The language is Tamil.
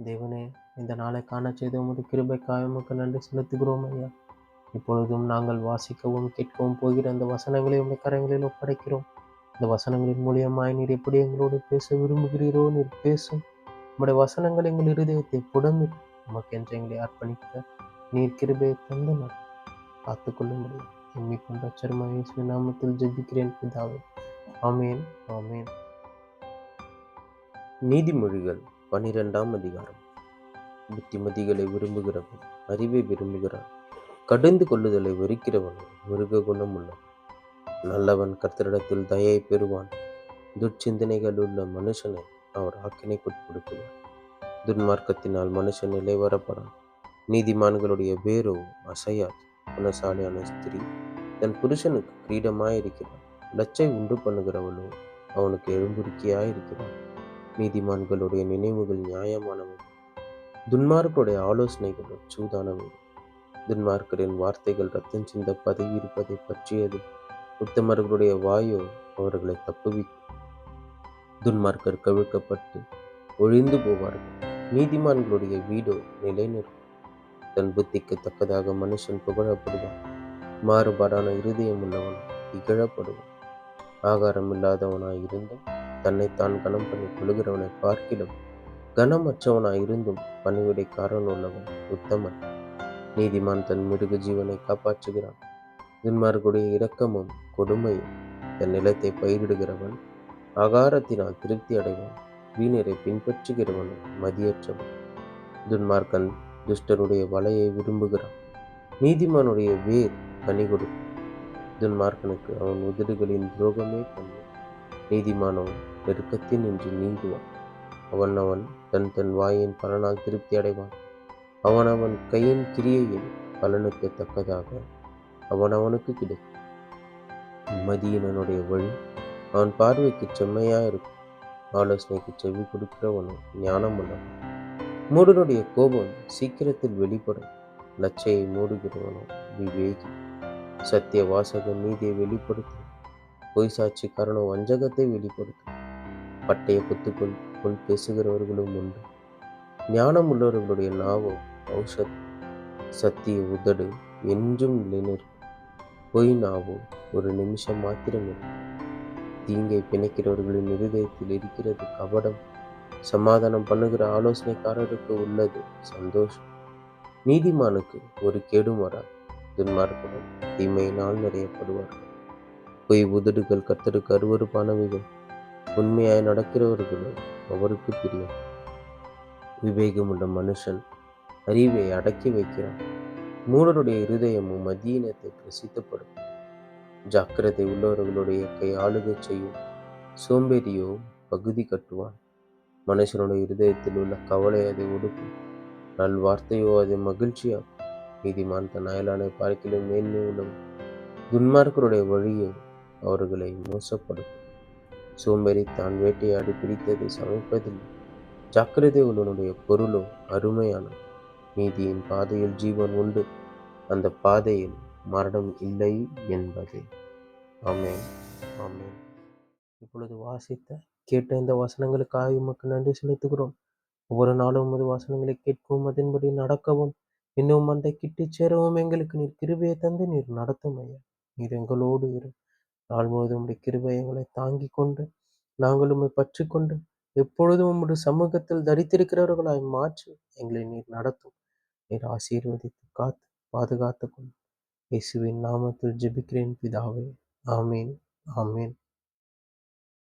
தேவனே, இந்த நாளை காணச் செய்த உமது கிருபைக்காக உமக்கு நன்றி செலுத்துகிறோம் ஐயா. இப்பொழுதும் நாங்கள் வாசிக்கவும் கேட்கவும் போகிற அந்த வசனங்களை உம்முடைய கரங்களில் ஒப்படைக்கிறோம். இந்த வசனங்களின் மூலியமாய் நீர் எப்படி எங்களோடு பேச விரும்புகிறீரோ நீர் பேசும். உம்முடைய வசனங்கள் எங்கள் இருதயத்தை புடமிட்டு உமக்கென்று எங்களை அர்ப்பணிக்க நீர் கிருபையை தந்து காத்துக்கொள்ளும்படி எம்மிக்கும் ரட்சகருமாகிய இயேசுவின் நாமத்தில் ஜெபிக்கிறேன் பிதாவே. ஆமென், ஆமென். நீதிமொழிகள் 12ஆம் அதிகாரம். புத்திமதிகளை விரும்புகிறவன் அறிவை விரும்புகிறான். கடிந்து கொள்ளுதலை வெறுக்கிறவன் மிருக குணம் உள்ளவன். நல்லவன் கர்த்தரிடத்தில் தயை பெறுவான். துர்ச்சிந்தனைகள் உள்ள மனுஷனை அவர் ஆக்கினைக்குட்படுத்துவார். துன்மார்க்கத்தினால் மனுஷன் நிலைவரப்படான். நீதிமான்களுடைய வேரோ அசையாது. குணசாலியான ஸ்திரீ தன் புருஷனுக்கு கிரீடமாயிருக்கிறான். லச்சை உண்டு பண்ணுகிறவளோ அவனுக்கு எழும்புருக்கியாயிருக்கிறான். நீதிமான்களுடைய நினைவுகள் நியாயமானவை, துன்மார்க்கருடைய ஆலோசனைகள் சூதானவை. துன்மார்க்கரின் வார்த்தைகள் ரத்தம் சிந்த பதவி இருப்பதை பற்றியது. உத்தமர்களுடைய வாயோ அவர்களை தப்புவிக்கும். துன்மார்க்கர் கவிழ்க்கப்பட்டு ஒழிந்து போவார்கள். நீதிமான்களுடைய வீடோ நிலை நிற்கும். தன் புத்திக்கு தக்கதாக மனுஷன் புகழப்படுவான். மாறுபாடான இருதயம் உள்ளவன் இகழப்படுவான். ஆகாரம் இல்லாதவனாய் இருந்தும் தன்னைத்தான் கனம் பண்ணி கொள்கிறவனை பார்க்கிலும் கனமற்றவனாயிருந்தும் பணிவிடைக்காரன் உள்ளவன் உத்தமன். நீதிமான் தன் மிருக ஜீவனை காப்பாற்றுகிறான். துன்மார்க்குடைய இரக்கமும் கொடுமையும். தன் நிலத்தை பயிரிடுகிறவன் ஆகாரத்தினால் திருப்தி அடைவான். வீணரை பின்பற்றுகிறவனும் மதியற்றவன். துன்மார்க்கன் துஷ்டருடைய வலையை விரும்புகிறான். நீதிமானுடைய வேர் கனி கொடுக்கும். துன்மார்க்கனுக்கு அவன் உதடுகளின் துரோகமே பண்ணு. நீதிமானோ நெருக்கத்தின் நின்று நீங்குவான். அவன் தன் வாயின் பலனால் திருப்தி அடைவான். அவன் கையின் கிரியையின் பலனுக்கு தக்கதாக அவனுக்கு கிடைக்கும். மதியினனுடைய வழி அவன் பார்வைக்கு செம்மையாயிருக்கும். ஆலோசனைக்கு செவி கொடுக்கிறவனும் ஞானம் உள்ளவன். மூடனுடைய கோபம் சீக்கிரத்தில் வெளிப்படும். லச்சையை மூடுகிறவனும் விவேகி. சத்திய வாசகன் நீதியை வெளிப்படுத்தும். பொய் சாட்சிக்காரனோ வஞ்சகத்தை வெளிப்படுத்தும். பட்டய குத்துக்குள் பேசுகிறவர்களும் உண்டு. ஞானம் உள்ளவர்களுடைய நாவோ ஔஷதம். சத்திய உதடு என்றும் நிலைநிற்கும். பொய் நாவோ ஒரு நிமிஷம் மாத்திரம் இருக்கும். தீங்கை பிணைக்கிறவர்களின் இருதயத்தில் இருக்கிறது கபடம். சமாதானம் பண்ணுகிற ஆலோசனைக்காரருக்கு உள்ளது சந்தோஷம். நீதிமானுக்கு ஒரு கேடும் வராது. துன்மார்க்கரும் தீமையினால் நிறையப்படுவார்கள். பொய் உதடுகள் கர்த்தருக்கு அருவருப்பானவைகள். உண்மையாய் நடக்கிறவர்களும் அவருக்கு பிரியம். விவேகமுள்ள மனுஷன் அறிவை அடக்கி வைக்கிறான். மூடருடைய இருதயமும் மதியினத்தை பிரசித்தப்படும். ஜாக்கிரதை உள்ளவர்களுடைய கை ஆளுகை செய்யும். சோம்பேறியோ பகுதி கட்டுவான். மனுஷனுடைய இருதயத்தில் உள்ள கவலை அதை ஒடுக்கும். நல்வார்த்தையோ அதை மகிழ்ச்சியாகும். நீதிமான் தன் அயலானை பார்க்கிலும் மேன்மை உள்ளவன். துன்மார்க்கருடைய வழியோ அவர்களை மோசப்படுத்தும். சோம்பேறி தான் வேட்டையாடி பிடித்ததை சமைப்பதில்லை. ஜாக்கிரதை உள்ளவனுடைய பொருளோ அருமையான. நீதியின் பாதையில் ஜீவன் உண்டு, அந்த பாதையில் மரணம் இல்லை என்பதே. ஆமென், ஆமென். இப்பொழுது கேட்ட இந்த வசனங்களுக்காக உமக்கு நன்றி செலுத்துகிறோம். ஒவ்வொரு நாளும் உமது வசனங்களை கேட்கவும் அதன்படி நடக்கவும் இன்னும் அந்த கிட்டி சேரவும் எங்களுக்கு நீர் கிருபையை தந்து நீர் நடத்தும் ஐயா. நீர் எங்களோடு இரு. நாள் முழுவதும் உம்முடைய கிருபை எங்களை தாங்கி கொண்டு நாங்கள் உம்மை பற்றி கொண்டு எப்பொழுதும் உம்முடைய சமூகத்தில் தரித்திருக்கிறவர்களாய் மாற்றி எங்களை நீர் நடத்தும். நீர் ஆசீர்வதித்து காத்து பாதுகாத்து கொண்டு இயேசுவின் நாமத்தில் ஜெபிக்கிறேன் பிதாவே. ஆமீன், ஆமீன்.